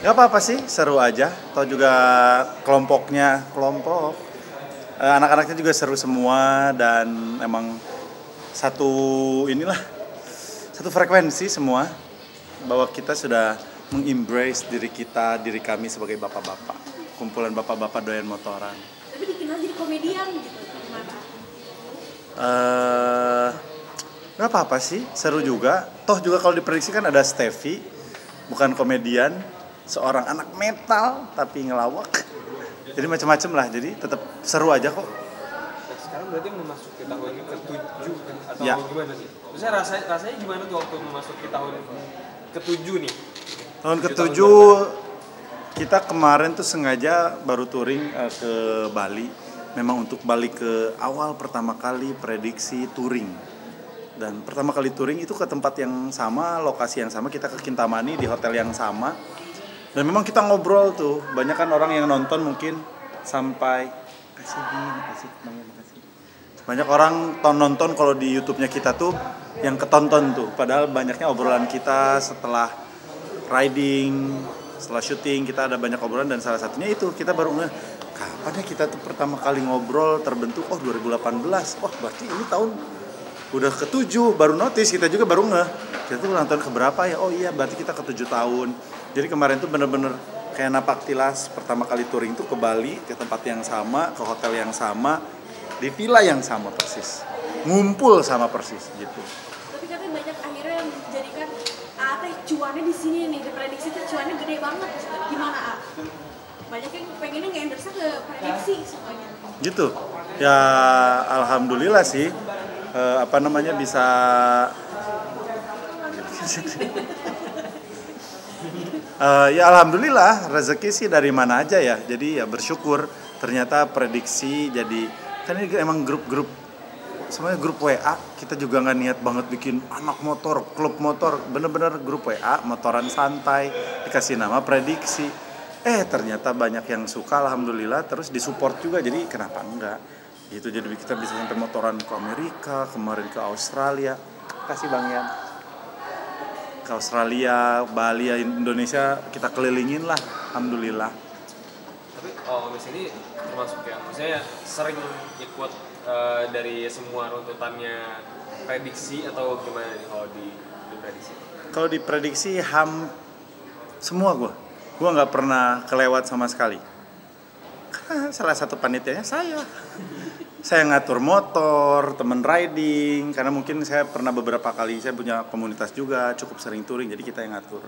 Gak apa-apa sih, seru aja. Atau juga kelompok anak-anaknya juga seru semua dan emang satu inilah satu frekuensi semua bahwa kita sudah mengembrace diri kami sebagai bapak-bapak, kumpulan bapak-bapak doyan motoran. Tapi dikenal jadi komedian gitu, gimana? Gak apa-apa sih, seru juga. Toh juga kalau diprediksi kan ada Steffi, bukan komedian, seorang anak metal tapi ngelawak. Jadi macam-macam lah, jadi tetap seru aja kok. Nah, sekarang berarti memasuki tahun ke-7 atau ya. Gimana sih? Maksudnya rasanya gimana tuh waktu memasuki tahun ke-7 nih? Tahun ke-7 kita kemarin tuh sengaja baru touring ke Bali. Memang untuk balik ke awal pertama kali prediksi touring. Dan pertama kali touring itu ke tempat yang sama, lokasi yang sama, kita ke Kintamani di hotel yang sama. Dan memang kita ngobrol tuh, banyak kan orang yang nonton mungkin sampai makasih. Banyak orang nonton kalau di YouTube-nya kita tuh yang ketonton tuh. Padahal banyaknya obrolan kita setelah riding, setelah syuting kita ada banyak obrolan dan salah satunya itu kita baru kapan ya kita tuh pertama kali ngobrol terbentuk 2018. Berarti ini tahun udah ke-7, baru notice kita juga baru kita tuh ulang tahun keberapa ya? Oh iya, berarti kita ke-7 tahun. Jadi kemarin tuh bener-bener kayak napak tilas pertama kali touring tuh ke Bali, ke tempat yang sama, ke hotel yang sama, di villa yang sama persis. Ngumpul sama persis gitu. Tapi katanya banyak akhirnya yang menjadikan cuannya di sini nih, diprediksi tuh cuannya gede banget. Gimana banyak yang pengennya nge-endorse ke prediksi semuanya. Gitu. Ya alhamdulillah sih. Bisa ya alhamdulillah rezeki sih dari mana aja ya. Jadi ya bersyukur ternyata prediksi jadi kan ini emang grup-grup semuanya grup WA. Kita juga nggak niat banget bikin anak motor, klub motor, bener-bener grup WA motoran santai dikasih nama prediksi. Ternyata banyak yang suka alhamdulillah, terus disupport juga, jadi kenapa enggak gitu. Jadi kita bisa sampai motoran ke Amerika, kemarin ke Australia. Kasih Bang Yan. Ke Australia, Bali, Indonesia kita kelilingin lah, alhamdulillah. Tapi Miss ini termasuk yang maksudnya sering ikut dari semua runtutannya prediksi atau gimana nih kalau diprediksi? Kalau diprediksi semua gue nggak pernah kelewat sama sekali. Karena salah satu panitianya saya ngatur motor, temen riding, karena mungkin saya pernah beberapa kali, saya punya komunitas juga, cukup sering touring, jadi kita yang ngatur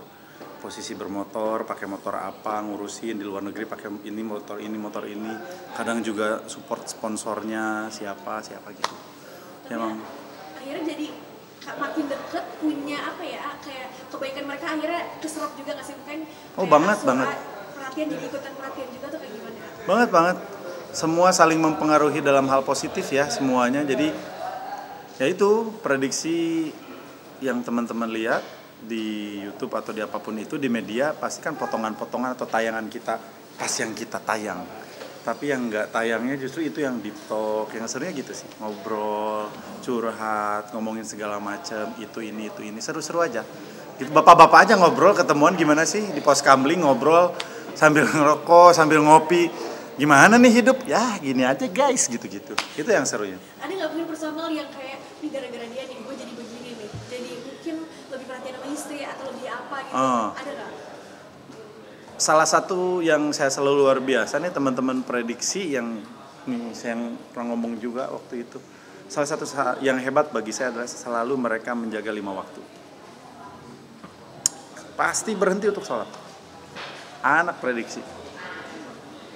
posisi bermotor, pakai motor apa, ngurusin di luar negeri pakai ini motor ini, kadang juga support sponsornya siapa gitu. Emang akhirnya jadi makin deket punya kayak kebaikan mereka akhirnya keserap juga nggak sih, kan? Banget. Perhatian jadi ikutan perhatian juga tuh kayak gimana? Banget. Semua saling mempengaruhi dalam hal positif ya semuanya. Jadi ya itu prediksi yang teman-teman lihat di YouTube atau di apapun itu di media pasti kan potongan-potongan atau tayangan kita pas yang kita tayang. Tapi yang nggak tayangnya justru itu yang deep talk, yang serunya gitu sih, ngobrol, curhat, ngomongin segala macam, itu ini seru-seru aja. Gitu, bapak-bapak aja ngobrol, ketemuan gimana sih di pos kamling ngobrol sambil ngerokok, sambil ngopi. Gimana nih hidup? Ya gini aja guys, gitu-gitu. Itu yang serunya. Ada nggak mungkin personal yang kayak nih gara-gara dia nih gue jadi begini nih, jadi mungkin lebih perhatian sama istri atau lebih apa gitu? Ada nggak? Salah satu yang saya selalu luar biasa nih teman-teman prediksi yang saya pernah ngomong juga waktu itu. Salah satu yang hebat bagi saya adalah selalu mereka menjaga 5 waktu. Pasti berhenti untuk sholat. Anak prediksi.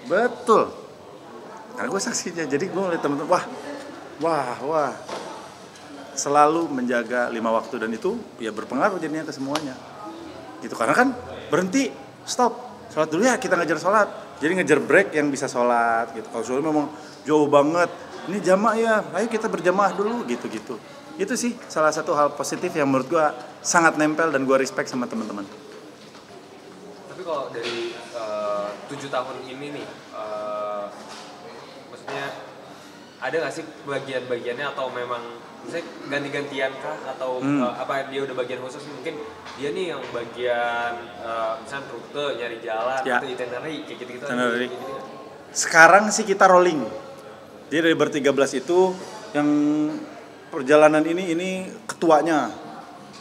Betul. Karena gue saksinya. Jadi gue ngeliat teman-teman, wah. Selalu menjaga 5 waktu dan itu ya berpengaruh jadinya ke semuanya. Gitu karena kan berhenti, stop. Sholat dulu ya, kita ngejar sholat. Jadi ngejar break yang bisa sholat gitu. Kalau sholat memang jauh banget. Ini jamaah ya, ayo kita berjamaah dulu gitu-gitu. Itu sih salah satu hal positif yang menurut gue sangat nempel dan gue respect sama teman-teman. Tapi kalau dari 7 tahun ini nih, maksudnya ada nggak sih bagian-bagiannya atau memang misalnya ganti-gantian kah atau apa dia udah bagian khusus mungkin dia nih yang bagian misalnya rute nyari jalan Ya. atau itinerary kayak gitu-gitu Itinerary. gitu. Sekarang sih kita rolling. Jadi dari ber-13 itu yang perjalanan ini ketuanya,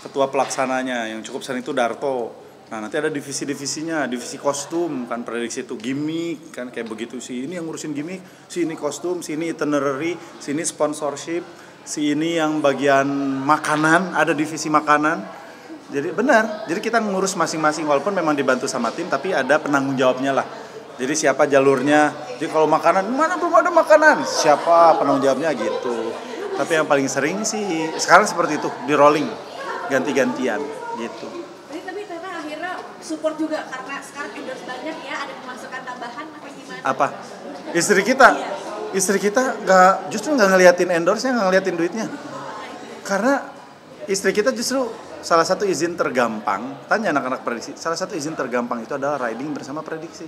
ketua pelaksananya yang cukup sering itu Darto. Nah nanti ada divisi-divisinya, divisi kostum kan prediksi itu gimmick kan kayak begitu sih ini yang ngurusin gimmick, si ini kostum, si ini itinerary, si ini sponsorship, si ini yang bagian makanan, ada divisi makanan. Jadi benar, jadi kita ngurus masing-masing walaupun memang dibantu sama tim tapi ada penanggung jawabnya lah. Jadi siapa jalurnya, jadi kalau makanan, mana belum ada makanan, siapa penanggung jawabnya gitu. Tapi yang paling sering sih sekarang seperti itu, di rolling, ganti-gantian gitu. Tapi ternyata akhirnya support juga karena sekarang endorse banyak ya, ada pemasukan tambahan apa gimana? Apa? Istri kita justru nggak ngeliatin endorse-nya, nggak ngeliatin duitnya. Karena istri kita justru salah satu izin tergampang, tanya anak-anak prediksi, salah satu izin tergampang itu adalah riding bersama prediksi.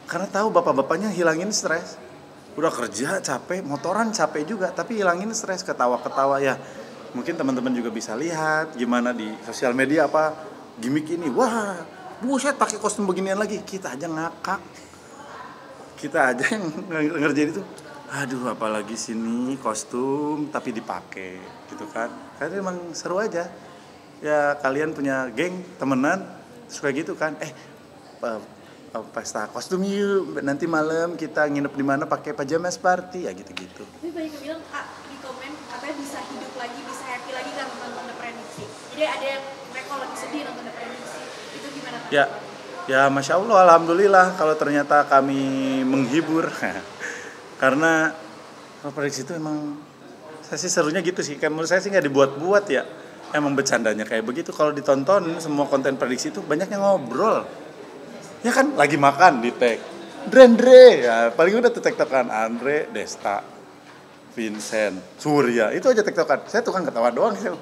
Karena tahu bapak-bapaknya hilangin stres. Udah kerja capek, motoran capek juga, tapi hilangin stres, ketawa-ketawa ya. Mungkin teman-teman juga bisa lihat gimana di sosial media apa gimmick ini. Wah, buset pakai kostum beginian lagi. Kita aja ngakak. Kita aja yang ngerjain itu. Aduh, apalagi sini kostum tapi dipakai gitu kan. Karena emang seru aja. Ya kalian punya geng, temenan, suka gitu kan. Pesta kostum yuk, nanti malam kita nginep di mana pakai pajamas party ya gitu-gitu. Tapi banyak yang bilang di komen katanya bisa hidup lagi, bisa happy lagi kan nonton The Prediksi. Jadi ada yang mereka lagi sedih nonton The Prediksi. Itu gimana? Ya Masya Allah, Alhamdulillah kalau ternyata kami menghibur. Karena kalau prediksi itu emang saya sih serunya gitu sih. Kayak menurut saya sih nggak dibuat-buat ya. Emang bercandanya kayak begitu. Kalau ditonton semua konten prediksi itu banyak yang ngobrol. Ya kan lagi makan di tag Andre ya paling udah tuh tektokan Andre, Desta, Vincent, Surya itu aja tektokan. Saya tukang ketawa doang saya.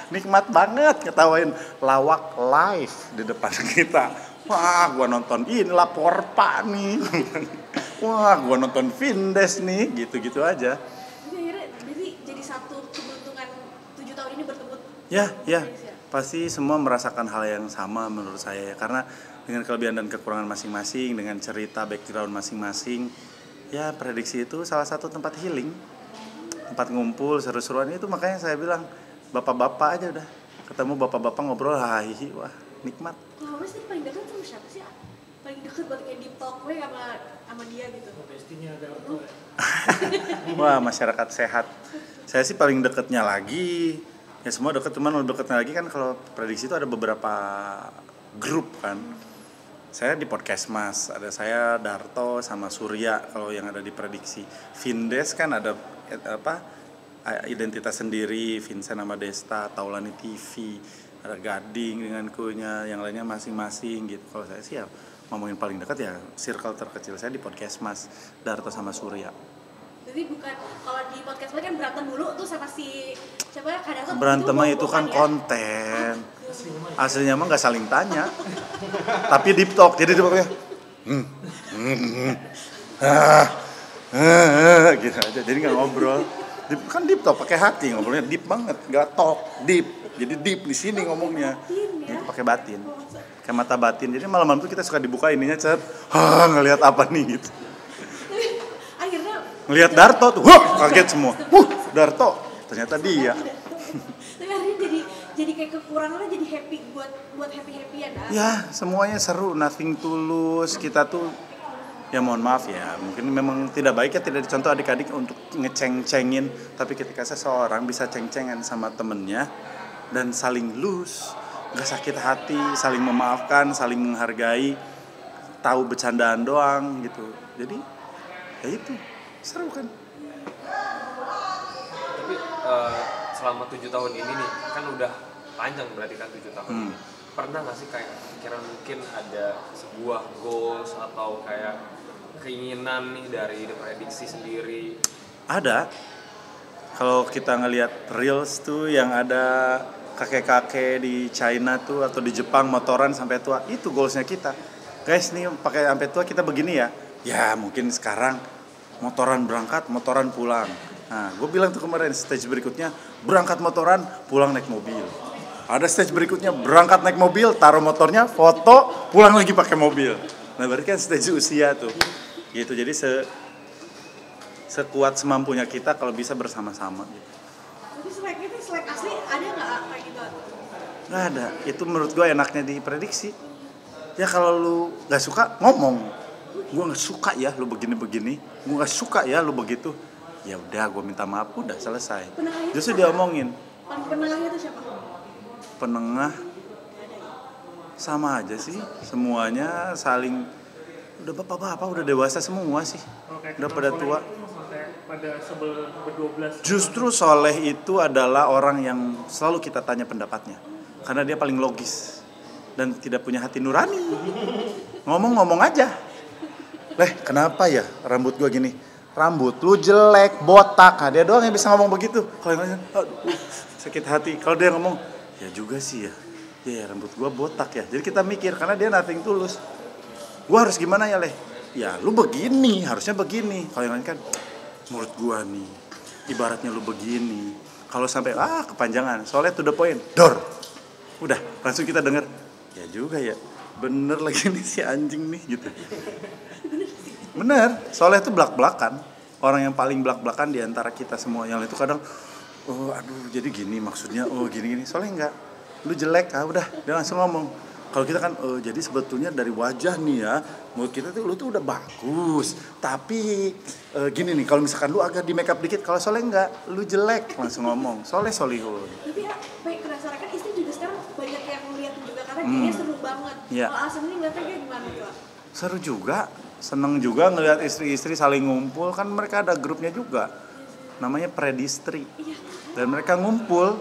Nikmat banget ketawain lawak live di depan kita. Wah gua nonton ini lapor Pak nih. Wah gua nonton Vindes nih gitu-gitu aja. Jadi satu keberuntungan 7 tahun ini bertemu. Ya pasti semua merasakan hal yang sama menurut saya karena dengan kelebihan dan kekurangan masing-masing, dengan cerita background masing-masing, ya prediksi itu salah satu tempat healing, tempat ngumpul seru-seruan itu makanya saya bilang bapak-bapak aja udah ketemu bapak-bapak ngobrol hahihi wah nikmat. Kalau Mas tadi paling dekat sama siapa sih? Paling dekat buat kayak deep talk gue sama dia gitu. Bestinya ada apa? Wah masyarakat sehat. Saya sih paling dekatnya lagi, ya semua dekat cuman lebih dekatnya lagi kan kalau prediksi itu ada beberapa grup kan. Saya di podcast Mas, ada saya Darto sama Surya kalau yang ada di prediksi. Vindes kan ada identitas sendiri, Vincent sama Desta, Taulani TV, ada Gading dengan kunya, yang lainnya masing-masing gitu. Kalau saya sih ya ngomongin paling dekat ya circle terkecil saya di podcast Mas, Darto sama Surya. Jadi bukan kalau di podcast gue kan berantem dulu tuh sama si siapa kadang Berantem itu kan ya? Konten. Aslinya mah nggak saling tanya. Tapi deep talk. Jadi deep talknya gitu aja. Jadi nggak ngobrol. Kan deep talk pakai hati ngobrolnya deep banget. Nggak talk deep. Jadi deep di sini ngomongnya. Itu pakai batin. Kayak mata batin. Jadi malam-malam tuh kita suka dibuka ininya cet. Ngelihat apa nih gitu. Ngelihat Darto tuh, kaget semua. Darto, ternyata dia. Tapi akhirnya jadi kayak kekurangannya jadi happy buat happy-happyan. Ya, semuanya seru, nothing tulus. Kita tuh ya mohon maaf ya, mungkin memang tidak baik ya tidak dicontoh adik-adik untuk ngeceng-cengin, tapi ketika seseorang bisa ceng-cengan sama temennya dan saling lus, nggak sakit hati, saling memaafkan, saling menghargai, tahu bercandaan doang gitu. Jadi ya itu seru kan. Tapi selama 7 tahun ini nih kan udah panjang berarti kan 7 tahun. Pernah nggak sih kayak pikiran mungkin ada sebuah goals atau kayak keinginan nih dari The Prediksi sendiri? Ada. Kalau kita ngelihat reels tuh yang ada kakek-kakek di China tuh atau di Jepang motoran sampai tua, itu goalsnya kita. Guys nih pakai sampai tua kita begini ya. Ya mungkin sekarang motoran berangkat, motoran pulang. Nah, gue bilang tuh kemarin stage berikutnya berangkat motoran, pulang naik mobil. Ada stage berikutnya berangkat naik mobil, taruh motornya, foto, pulang lagi pakai mobil. Nah, berarti kan stage usia tuh. Gitu. Jadi sekuat semampunya kita kalau bisa bersama-sama gitu. Tapi selek itu selek asli ada nggak kayak gitu? Nggak ada. Itu menurut gue enaknya diprediksi. Ya kalau lu nggak suka ngomong, gue nggak suka ya lu begini-begini, gue nggak suka ya lu begitu. Ya udah, gue minta maaf, udah selesai. Penengahnya Justru siapa? diomongin. Penengahnya itu siapa? Penengah sama aja sih, semuanya saling udah bapak-bapak, udah dewasa semua sih, udah pada tua. Pada sebel ber-12. Justru Soleh itu adalah orang yang selalu kita tanya pendapatnya, karena dia paling logis dan tidak punya hati nurani. Ngomong-ngomong aja. Kenapa ya rambut gua gini? Rambut lu jelek, botak. Nah, dia doang yang bisa ngomong begitu. Kalau yang lain, aduh, sakit hati. Kalau dia ngomong, ya juga sih ya. Ya rambut gua botak ya. Jadi kita mikir karena dia nothing tulus. Gua harus gimana ya, Leh? Ya lu begini, harusnya begini. Kalau yang lain kan menurut gua nih, ibaratnya lu begini. Kalau sampai kepanjangan, soalnya to the point, dor. Udah, langsung kita denger. Ya juga ya. Bener lagi nih si anjing nih gitu. Bener, Soleh itu belak-belakan. Orang yang paling belak-belakan di antara kita semua. Yang lain itu kadang, jadi gini maksudnya, gini-gini. Soleh enggak, lu jelek, udah, dia langsung ngomong. Kalau kita kan, jadi sebetulnya dari wajah nih ya, menurut kita tuh lu tuh udah bagus. Tapi gini nih, kalau misalkan lu agak di make up dikit, kalau Soleh enggak, lu jelek, langsung ngomong. Soleh solihun. Tapi ya, penasaran kan istri juga sekarang banyak yang ngeliat juga karena kayaknya seru banget. Iya. Kalau Asem ini ngeliatnya kayak gimana tuh? Seru juga, seneng juga ngelihat istri-istri saling ngumpul. Kan mereka ada grupnya juga, namanya Predistri. Iya. Dan mereka ngumpul,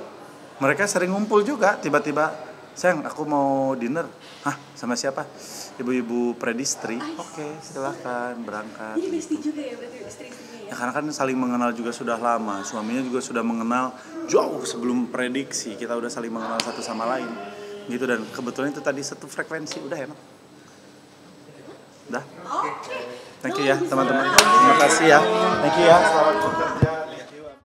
mereka sering ngumpul juga. Tiba-tiba, sayang aku mau dinner. Hah, sama siapa? Ibu-ibu Predistri. Oke, silahkan berangkat. Jadi bestie juga ya berarti istri-istrinya ya? Ya karena kan saling mengenal juga sudah lama. Suaminya juga sudah mengenal jauh sebelum prediksi. Kita udah saling mengenal satu sama lain. Gitu, dan kebetulan itu tadi satu frekuensi, udah enak. Udah. Oke. Thank you ya teman-teman. Terima kasih ya. Thank you ya. Selamat